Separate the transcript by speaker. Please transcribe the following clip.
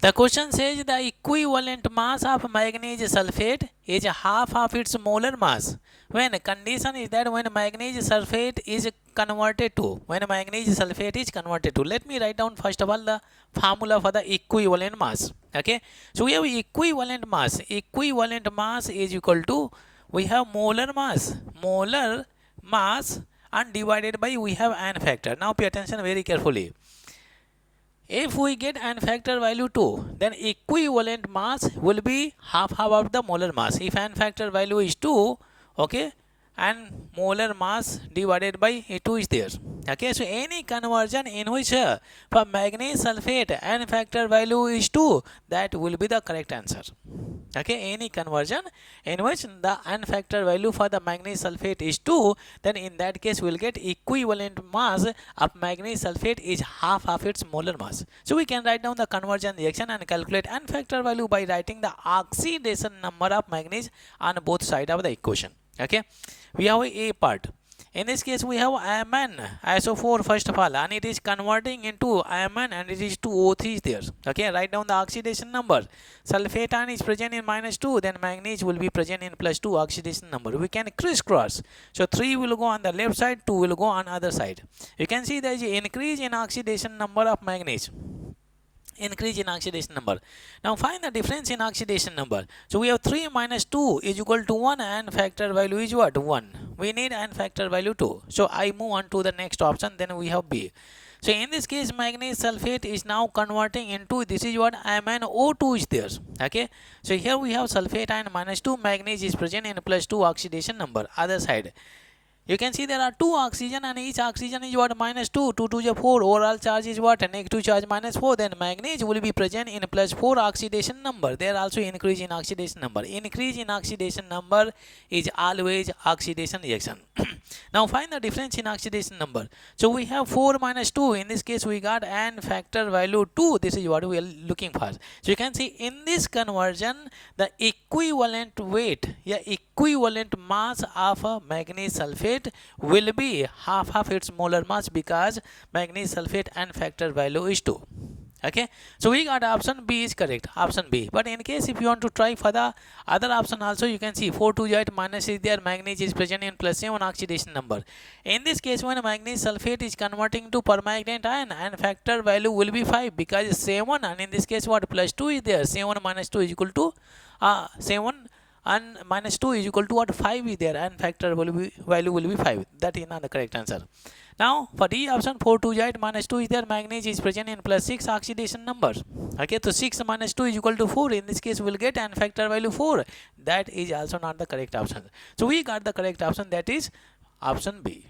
Speaker 1: The question says the equivalent mass of manganese sulfate is half of its molar mass. When condition is that when manganese sulfate is converted to, let me write down first of all the formula for the equivalent mass. Okay, so we have equivalent mass. Equivalent mass is equal to, we have molar mass and divided by, we have n factor. Now pay attention very carefully. If we get n factor value 2, then equivalent mass will be half of the molar mass. If n factor value is 2, okay, and molar mass divided by 2 is there. Okay, so any conversion in which for manganese sulfate n factor value is 2, that will be the correct answer. Okay, any conversion in which the n factor value for the manganese sulfate is 2, then in that case we will get equivalent mass of manganese sulfate is half of its molar mass. So we can write down the conversion reaction and calculate n factor value by writing the oxidation number of manganese on both sides of the equation. Okay, we have a part. In this case, we have MnSO4 first of all, and it is converting into Mn, and it is 2O3 there. Okay, write down the oxidation number. Sulfate ion is present in -2, then manganese will be present in +2 oxidation number. We can crisscross. So 3 will go on the left side, 2 will go on other side. You can see there is an increase in oxidation number of manganese. Increase in oxidation number. Now find the difference in oxidation number. So we have 3 minus 2 is equal to 1, and factor value is what? 1. We need n factor value 2. So I move on to the next option, then we have B. So in this case, manganese sulfate is now converting into, this is what MnO2 is there. Okay, so here we have sulfate ion -2, manganese is present in +2 oxidation number. Other side, you can see there are 2 oxygen, and each oxygen is what? -2. 2 to the 4. Overall charge is what? Negative charge -4. Then manganese will be present in +4 oxidation number. There also increase in oxidation number. Increase in oxidation number is always oxidation reaction. Now find the difference in oxidation number. So we have 4 minus 2. In this case, we got n factor value 2. This is what we are looking for. So you can see in this conversion, the equivalent weight, equivalent mass of manganese sulfate will be half of its molar mass, because manganese sulfate n factor value is 2. Okay, so we got option B is correct, option B. But in case if you want to try for the other option also, you can see 4 to 8 minus is there, manganese is present in +7 oxidation number. In this case, when manganese sulfate is converting to permanganate ion, and factor value will be 5, because 7, and in this case what? +2 is there. 7 minus 2 is equal to 7, and -2 is equal to what? 5 is there, and factor value will be 5. That is not the correct answer. Now for D option, 4 to 8 -2 is there, manganese is present in +6 oxidation number. Okay, so 6 minus 2 is equal to 4. In this case, we will get n factor value 4. That is also not the correct option. So we got the correct option, that is option B.